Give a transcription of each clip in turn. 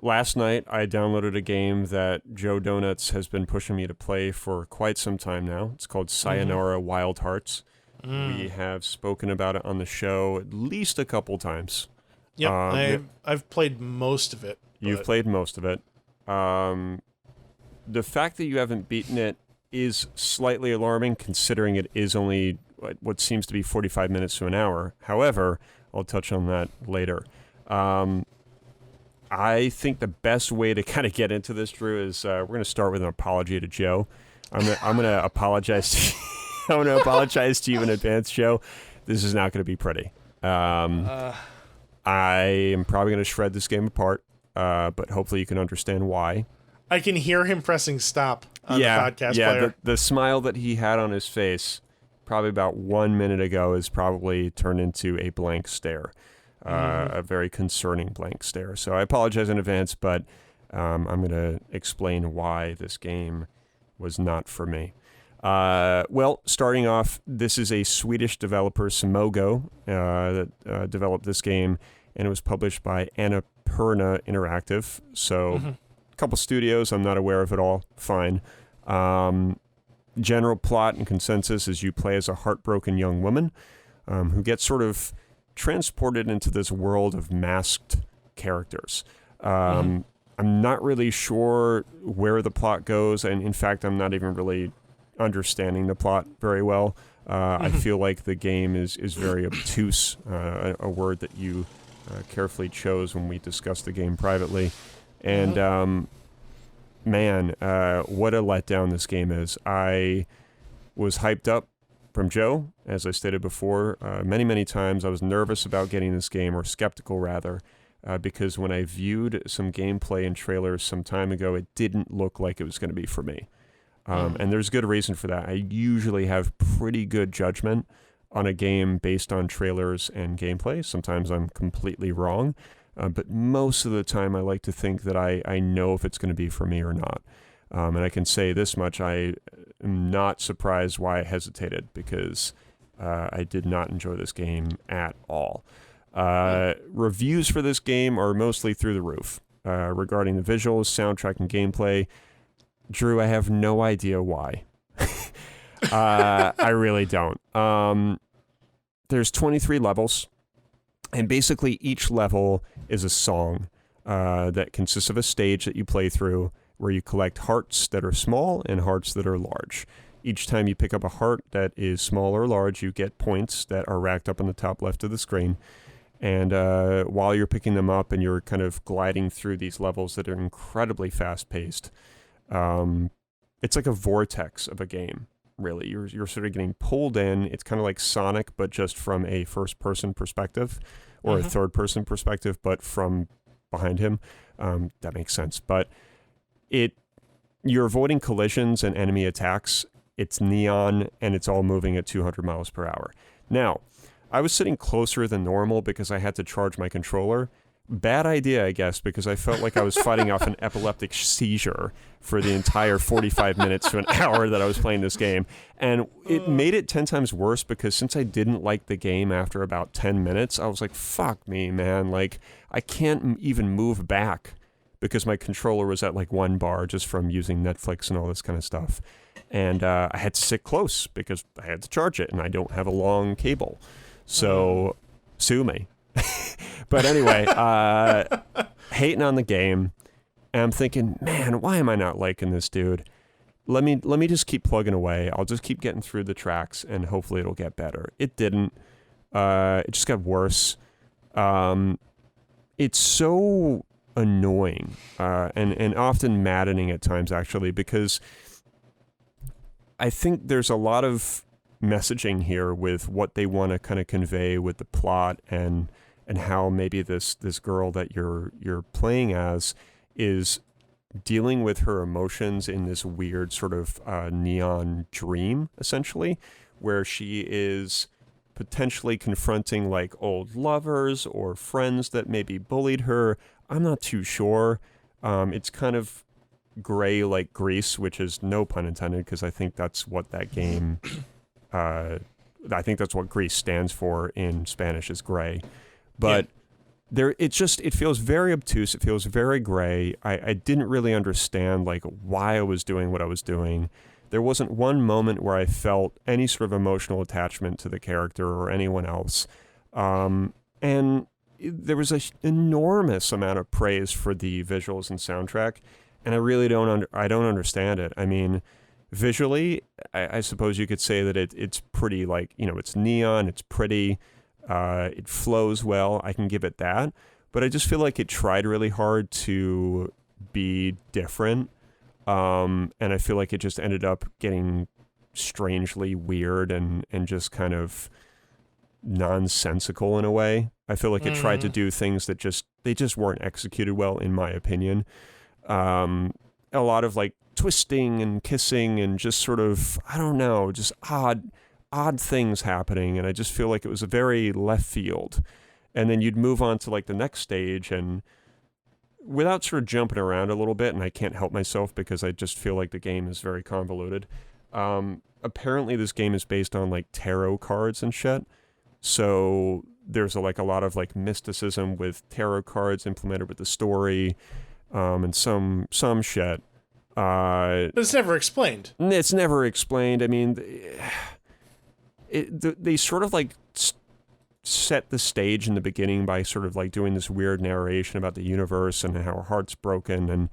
last night I downloaded a game that Joe Donuts has been pushing me to play for quite some time now. It's called Sayonara Wild Hearts. We have spoken about it on the show at least a couple times. Yep, I've played most of it. You've played most of it. The fact that you haven't beaten it is slightly alarming, considering it is only what seems to be 45 minutes to an hour. However, I'll touch on that later. I think the best way to kind of get into this, Drew, is we're going to start with an apology to Joe. I'm going to apologize to you. I want to apologize to you in advance, Joe. This is not going to be pretty. I am probably going to shred this game apart, but hopefully you can understand why. I can hear him pressing stop on the podcast player. The smile that he had on his face probably about 1 minute ago is probably turned into a blank stare, a very concerning blank stare. So I apologize in advance, but I'm going to explain why this game was not for me. Well, starting off, this is a Swedish developer, Simogo, that developed this game, and it was published by Annapurna Interactive. So, a couple studios, I'm not aware of it all. Fine. General plot and consensus is you play as a heartbroken young woman who gets sort of transported into this world of masked characters. I'm not really sure where the plot goes, and in fact, I'm not even really understanding the plot very well. I feel like the game is very obtuse, a word that you carefully chose when we discussed the game privately. And man, what a letdown this game is. I was hyped up from Joe, as I stated before, many times. I was nervous about getting this game, or skeptical rather, because when I viewed some gameplay and trailers some time ago, it didn't look like it was going to be for me. And there's good reason for that. I usually have pretty good judgment on a game based on trailers and gameplay. Sometimes I'm completely wrong, but most of the time I like to think that I know if it's going to be for me or not. And I can say this much, I am not surprised why I hesitated, because I did not enjoy this game at all. Reviews for this game are mostly through the roof. Regarding the visuals, soundtrack, and gameplay, Drew, I have no idea why. I really don't. There's 23 levels, and basically each level is a song that consists of a stage that you play through, where you collect hearts that are small and hearts that are large. Each time you pick up a heart that is small or large, you get points that are racked up on the top left of the screen. And while you're picking them up and you're kind of gliding through these levels that are incredibly fast-paced, it's like a vortex of a game, really. You're sort of getting pulled in. It's kind of like Sonic, but just from a first-person perspective, or a third-person perspective, but from behind him. That makes sense. But you're avoiding collisions and enemy attacks. It's neon, and it's all moving at 200 miles per hour. Now, I was sitting closer than normal because I had to charge my controller. Bad idea, I guess, because I felt like I was fighting off an epileptic seizure for the entire 45 minutes to an hour that I was playing this game. And it made it 10 times worse, because since I didn't like the game after about 10 minutes, I was like, fuck me, man. Like, I can't even move back because my controller was at like 1 bar just from using Netflix and all this kind of stuff. And I had to sit close because I had to charge it, and I don't have a long cable. So, sue me. But anyway, hating on the game, and I'm thinking, man, why am I not liking this dude? Let me just keep plugging away. I'll just keep getting through the tracks, and hopefully it'll get better. It didn't. It just got worse. It's so annoying and often maddening at times, actually, because I think there's a lot of messaging here with what they want to kind of convey with the plot, and how maybe this girl that you're playing as is dealing with her emotions in this weird sort of neon dream, essentially, where she is potentially confronting like old lovers or friends that maybe bullied her. I'm not too sure. It's kind of gray like Grease, which is no pun intended, because I think that's what that game I think that's what Grease stands for in Spanish, is gray. But it feels very obtuse. It feels very gray. I didn't really understand like why I was doing what I was doing. There wasn't one moment where I felt any sort of emotional attachment to the character or anyone else. And there was an enormous amount of praise for the visuals and soundtrack, and I really don't understand it. I mean, visually, I suppose you could say that it's pretty, like, it's neon, it's pretty, it flows well. I can give it that, but I just feel like it tried really hard to be different. And I feel like it just ended up getting strangely weird and just kind of nonsensical in a way. I feel like it tried to do things that they just weren't executed well, in my opinion. A lot of like twisting and kissing and just sort of, I don't know, just odd things happening. And I just feel like it was a very left field. And then you'd move on to like the next stage, and without sort of jumping around a little bit, and I can't help myself because I just feel like the game is very convoluted. Apparently this game is based on like tarot cards and shit. So there's a lot of like mysticism with tarot cards implemented with the story, and some shit. But it's never explained. It's never explained. I mean, they sort of like set the stage in the beginning by sort of like doing this weird narration about the universe and how our heart's broken, and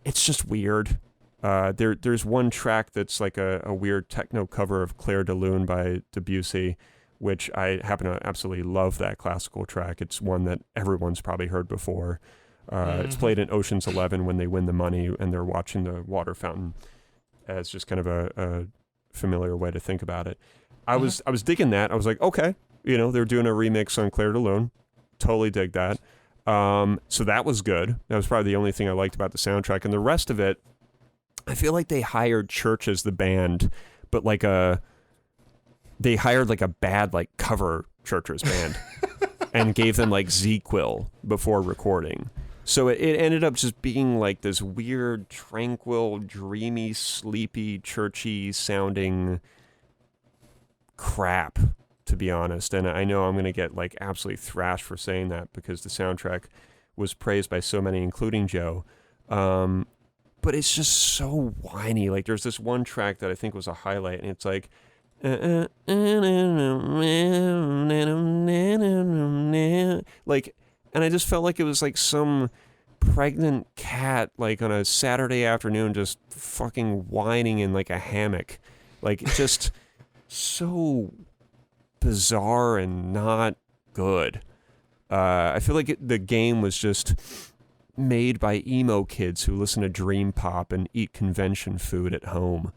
it's just weird. There's one track that's like a weird techno cover of Clair de Lune by Debussy, which I happen to absolutely love. That classical track. It's one that everyone's probably heard before. It's played in Ocean's 11 when they win the money and they're watching the water fountain. It's just kind of a familiar way to think about it. I was digging that. I was like, okay, they're doing a remix on Clair de Lune. Totally dig that. So that was good. That was probably the only thing I liked about the soundtrack. And the rest of it, I feel like they hired Church as the band, but they hired like a bad like cover Church's band and gave them like Z-Quil before recording. So it ended up just being like this weird, tranquil, dreamy, sleepy, churchy sounding crap, to be honest. And I know I'm going to get like absolutely thrashed for saying that because the soundtrack was praised by so many, including Joe. But it's just so whiny. Like there's this one track that I think was a highlight, and it's like, like, and I just felt like it was like some pregnant cat like on a Saturday afternoon just fucking whining in like a hammock. Like just so bizarre and not good. I feel like the game was just made by emo kids who listen to dream pop and eat convention food at home.